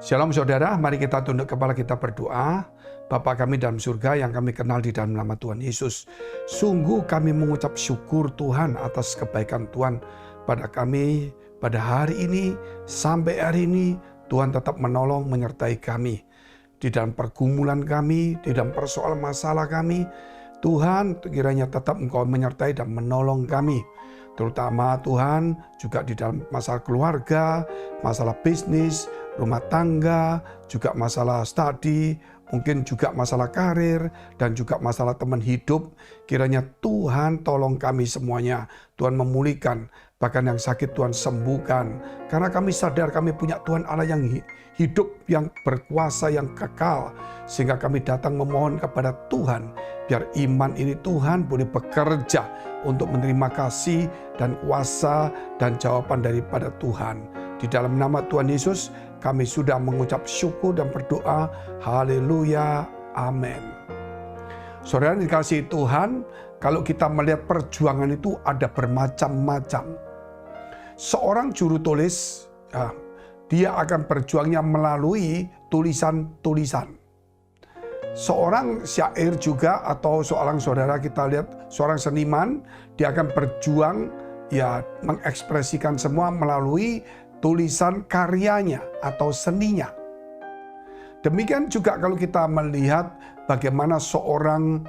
Shalom saudara, mari kita tunduk kepala kita berdoa. Bapa kami dalam surga yang kami kenal di dalam nama Tuhan Yesus. Sungguh kami mengucap syukur Tuhan atas kebaikan Tuhan pada kami pada hari ini. Sampai hari ini Tuhan tetap menolong menyertai kami. Di dalam pergumulan kami, di dalam persoalan masalah kami. Tuhan kiranya tetap Engkau menyertai dan menolong kami. Terutama Tuhan juga di dalam masalah keluarga, masalah bisnis, rumah tangga, juga masalah studi, mungkin juga masalah karir, dan juga masalah teman hidup. Kiranya Tuhan tolong kami semuanya. Tuhan memulihkan, bahkan yang sakit Tuhan sembuhkan. Karena kami sadar kami punya Tuhan Allah yang hidup, yang berkuasa, yang kekal. Sehingga kami datang memohon kepada Tuhan, biar iman ini Tuhan boleh bekerja untuk menerima kasih dan kuasa dan jawaban daripada Tuhan. Di dalam nama Tuhan Yesus, kami sudah mengucap syukur dan berdoa. Haleluya. Amin. Saudara dikasihi Tuhan, kalau kita melihat perjuangan itu ada bermacam-macam. Seorang juru tulis, dia akan berjuangnya melalui tulisan-tulisan. Seorang syair juga atau seorang saudara kita lihat seorang seniman, dia akan berjuang mengekspresikan semua melalui tulisan karyanya atau seninya. Demikian juga kalau kita melihat bagaimana seorang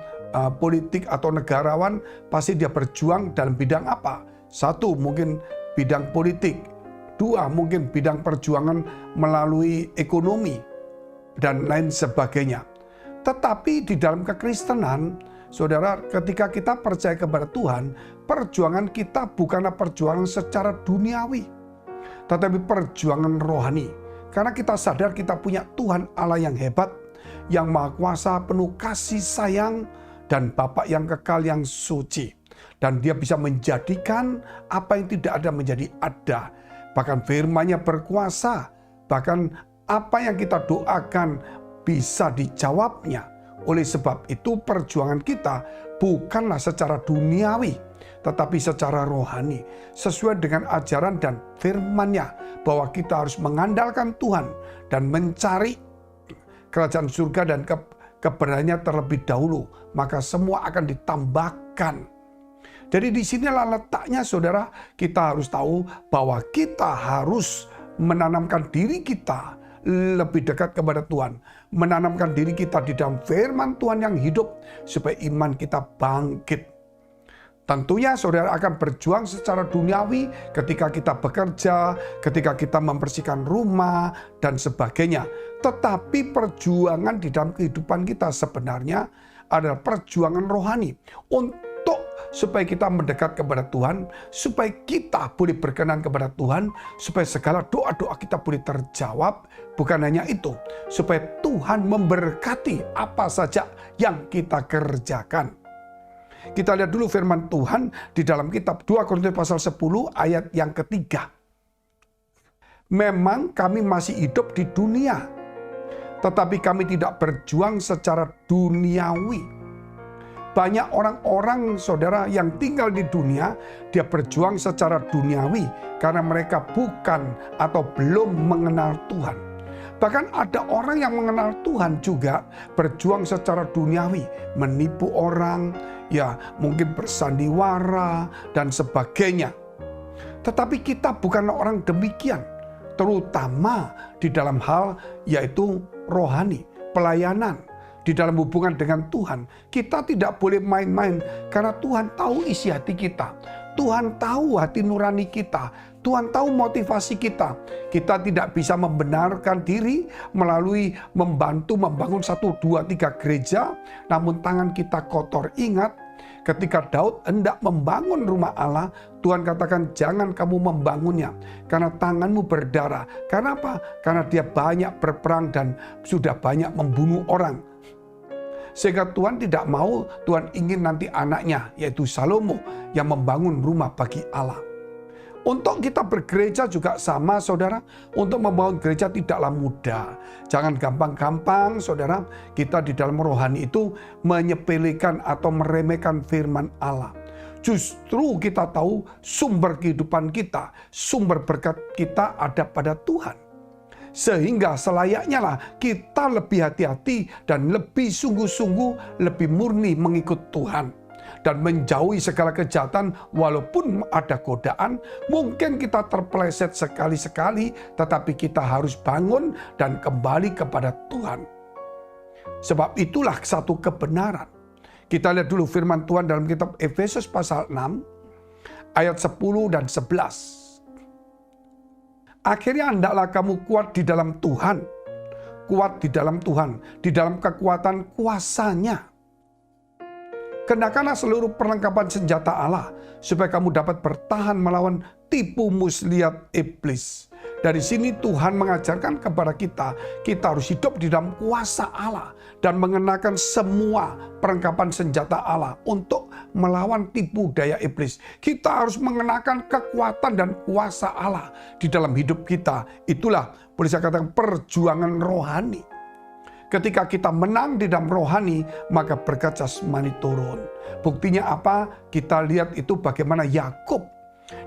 politik atau negarawan, pasti dia berjuang dalam bidang apa? Satu, mungkin bidang politik. Dua, mungkin bidang perjuangan melalui ekonomi dan lain sebagainya. Tetapi di dalam kekristenan, saudara, ketika kita percaya kepada Tuhan, perjuangan kita bukanlah perjuangan secara duniawi, tetapi perjuangan rohani. Karena kita sadar kita punya Tuhan Allah yang hebat, yang maha kuasa, penuh kasih sayang, dan Bapa yang kekal, yang suci. Dan dia bisa menjadikan apa yang tidak ada menjadi ada. Bahkan firman-Nya berkuasa, bahkan apa yang kita doakan bisa dijawabnya. Oleh sebab itu perjuangan kita bukanlah secara duniawi, tetapi secara rohani. Sesuai dengan ajaran dan firman-Nya, bahwa kita harus mengandalkan Tuhan dan mencari kerajaan surga dan kebenarannya terlebih dahulu. Maka semua akan ditambahkan. Jadi disinilah letaknya saudara, kita harus tahu bahwa kita harus menanamkan diri kita lebih dekat kepada Tuhan. Menanamkan diri kita di dalam firman Tuhan yang hidup, supaya iman kita bangkit. Tentunya saudara akan berjuang secara duniawi ketika kita bekerja, ketika kita membersihkan rumah, dan sebagainya. Tetapi perjuangan di dalam kehidupan kita sebenarnya adalah perjuangan rohani. Supaya kita mendekat kepada Tuhan, supaya kita boleh berkenan kepada Tuhan, supaya segala doa-doa kita boleh terjawab. Bukan hanya itu, supaya Tuhan memberkati apa saja yang kita kerjakan. Kita lihat dulu firman Tuhan di dalam kitab 2 Korintus pasal 10 ayat yang ketiga. Memang kami masih hidup di dunia, tetapi kami tidak berjuang secara duniawi. Banyak orang-orang saudara yang tinggal di dunia, dia berjuang secara duniawi karena mereka bukan atau belum mengenal Tuhan. Bahkan ada orang yang mengenal Tuhan juga berjuang secara duniawi, menipu orang, mungkin bersandiwara dan sebagainya. Tetapi kita bukanlah orang demikian, terutama di dalam hal yaitu rohani, pelayanan. Di dalam hubungan dengan Tuhan, kita tidak boleh main-main karena Tuhan tahu isi hati kita. Tuhan tahu hati nurani kita. Tuhan tahu motivasi kita. Kita tidak bisa membenarkan diri melalui membantu membangun 1, 2, 3 gereja, namun tangan kita kotor. Ingat, ketika Daud hendak membangun rumah Allah, Tuhan katakan jangan kamu membangunnya karena tanganmu berdarah. Karena apa? Karena dia banyak berperang dan sudah banyak membunuh orang. Sehingga Tuhan tidak mau, Tuhan ingin nanti anaknya yaitu Salomo yang membangun rumah bagi Allah. Untuk kita bergereja juga sama saudara. Untuk membangun gereja tidaklah mudah. Jangan gampang-gampang saudara kita di dalam rohani itu menyepelekan atau meremehkan firman Allah. Justru kita tahu sumber kehidupan kita, sumber berkat kita ada pada Tuhan. Sehingga selayaknya lah kita lebih hati-hati dan lebih sungguh-sungguh, lebih murni mengikut Tuhan. Dan menjauhi segala kejahatan walaupun ada godaan. Mungkin kita terpeleset sekali-sekali, tetapi kita harus bangun dan kembali kepada Tuhan. Sebab itulah satu kebenaran. Kita lihat dulu firman Tuhan dalam kitab Efesus pasal 6 ayat 10 dan 11. Akhirnya hendaklah kamu kuat di dalam Tuhan. Kuat di dalam Tuhan, di dalam kekuatan kuasa-Nya. Kenakanlah seluruh perlengkapan senjata Allah, supaya kamu dapat bertahan melawan tipu muslihat iblis. Dari sini Tuhan mengajarkan kepada kita harus hidup di dalam kuasa Allah dan mengenakan semua perlengkapan senjata Allah untuk melawan tipu daya iblis. Kita harus mengenakan kekuatan dan kuasa Allah di dalam hidup kita. Itulah boleh saya katakan perjuangan rohani. Ketika kita menang di dalam rohani, maka berkat jasmani turun. Buktinya apa? Kita lihat itu bagaimana Yakub.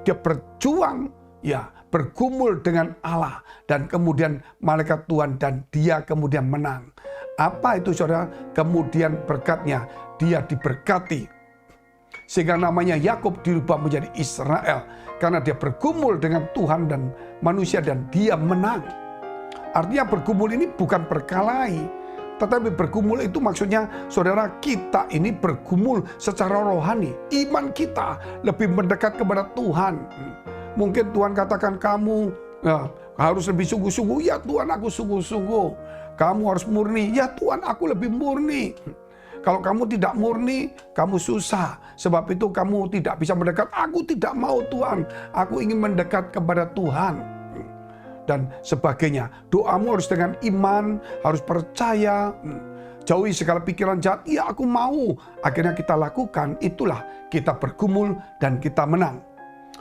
Dia berjuang, ya, bergumul dengan Allah. Dan kemudian malaikat Tuhan dan dia kemudian menang. Apa itu saudara? Kemudian berkatnya, dia diberkati. Sehingga namanya Yakub dirubah menjadi Israel. Karena dia bergumul dengan Tuhan dan manusia dan dia menang. Artinya bergumul ini bukan berkelahi, tetapi bergumul itu maksudnya saudara kita ini bergumul secara rohani. Iman kita lebih mendekat kepada Tuhan. Mungkin Tuhan katakan kamu harus lebih sungguh-sungguh. Ya Tuhan, aku sungguh-sungguh. Kamu harus murni. Ya Tuhan, aku lebih murni. Kalau kamu tidak murni, kamu susah. Sebab itu kamu tidak bisa mendekat. Aku tidak mau Tuhan. Aku ingin mendekat kepada Tuhan. Dan sebagainya. Doamu harus dengan iman, harus percaya, jauhi segala pikiran jahat. Ya aku mau. Akhirnya kita lakukan, itulah kita bergumul dan kita menang.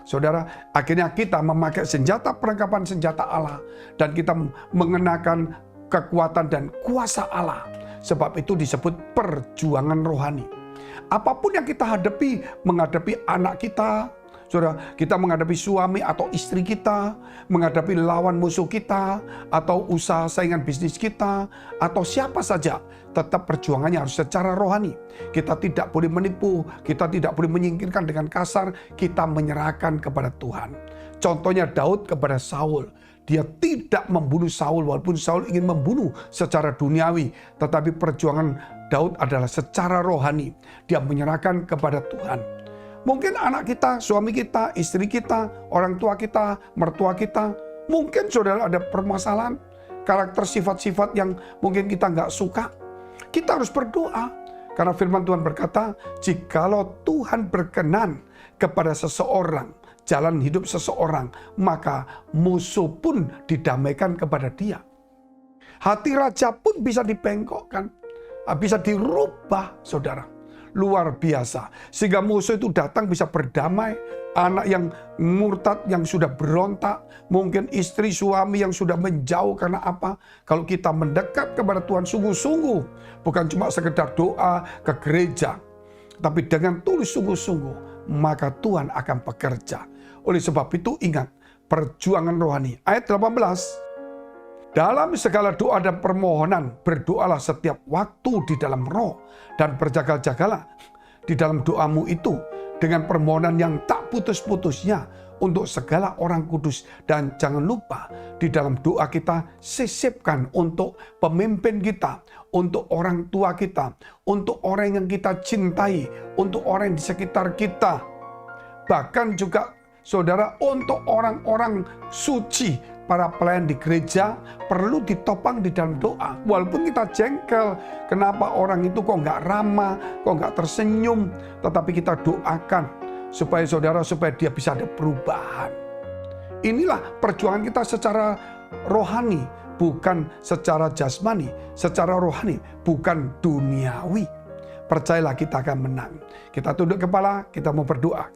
Saudara, akhirnya kita memakai senjata perlengkapan senjata Allah. Dan kita mengenakan kekuatan dan kuasa Allah. Sebab itu disebut perjuangan rohani. Apapun yang kita hadapi, menghadapi anak kita, saudara, kita menghadapi suami atau istri kita, menghadapi lawan musuh kita, atau usaha saingan bisnis kita, atau siapa saja, tetap perjuangannya harus secara rohani. Kita tidak boleh menipu, kita tidak boleh menyingkirkan dengan kasar, kita menyerahkan kepada Tuhan. Contohnya Daud kepada Saul. Dia tidak membunuh Saul, walaupun Saul ingin membunuh secara duniawi. Tetapi perjuangan Daud adalah secara rohani. Dia menyerahkan kepada Tuhan. Mungkin anak kita, suami kita, istri kita, orang tua kita, mertua kita. Mungkin saudara ada permasalahan, karakter sifat-sifat yang mungkin kita nggak suka. Kita harus berdoa. Karena firman Tuhan berkata, jikalau Tuhan berkenan kepada seseorang, jalan hidup seseorang, maka musuh pun didamaikan kepada dia. Hati raja pun bisa dibengkokkan, bisa dirubah, saudara. Luar biasa. Sehingga musuh itu datang bisa berdamai. Anak yang murtad, yang sudah berontak. Mungkin istri, suami yang sudah menjauh karena apa? Kalau kita mendekat kepada Tuhan sungguh-sungguh. Bukan cuma sekedar doa ke gereja. Tapi dengan tulus sungguh-sungguh. Maka Tuhan akan bekerja. Oleh sebab itu ingat. Perjuangan rohani. Ayat 18. Dalam segala doa dan permohonan, berdoalah setiap waktu di dalam roh. Dan berjaga-jagalah di dalam doamu itu dengan permohonan yang tak putus-putusnya untuk segala orang kudus. Dan jangan lupa di dalam doa kita sisipkan untuk pemimpin kita, untuk orang tua kita, untuk orang yang kita cintai, untuk orang di sekitar kita. Bahkan juga saudara untuk orang-orang suci. Para pelayan di gereja perlu ditopang di dalam doa. Walaupun kita jengkel, kenapa orang itu kok nggak ramah, kok nggak tersenyum. Tetapi kita doakan supaya dia bisa ada perubahan. Inilah perjuangan kita secara rohani, bukan secara jasmani. Secara rohani, bukan duniawi. Percayalah kita akan menang. Kita tunduk kepala, kita mau berdoa.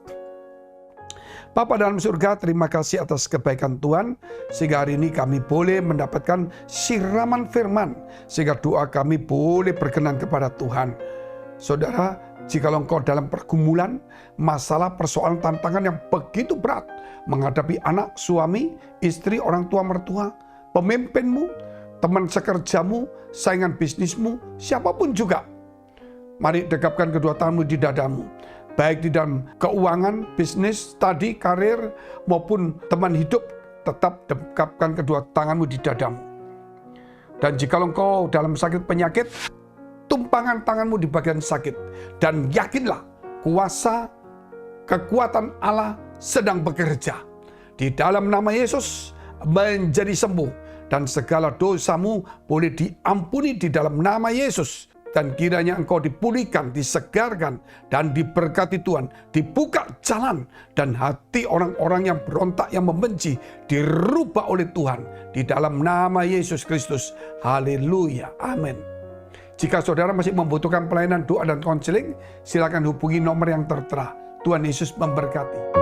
Bapa dalam surga, terima kasih atas kebaikan Tuhan, sehingga hari ini kami boleh mendapatkan siraman firman, sehingga doa kami boleh berkenan kepada Tuhan. Saudara, jika engkau dalam pergumulan, masalah, persoalan, tantangan yang begitu berat, menghadapi anak, suami, istri, orang tua, mertua, pemimpinmu, teman sekerjamu, saingan bisnismu, siapapun juga. Mari dekapkan kedua tanganmu di dadamu. Baik di dalam keuangan, bisnis, tadi, karir, maupun teman hidup, tetap dekapkan kedua tanganmu di dadamu. Dan jika engkau dalam sakit penyakit, tumpangkan tanganmu di bagian sakit. Dan yakinlah, kuasa, kekuatan Allah sedang bekerja. Di dalam nama Yesus, menjadi sembuh. Dan segala dosamu boleh diampuni di dalam nama Yesus. Dan kiranya engkau dipulihkan, disegarkan, dan diberkati Tuhan. Dibuka jalan, dan hati orang-orang yang berontak, yang membenci, dirubah oleh Tuhan. Di dalam nama Yesus Kristus. Haleluya. Amin. Jika saudara masih membutuhkan pelayanan doa dan konseling, silakan hubungi nomor yang tertera. Tuhan Yesus memberkati.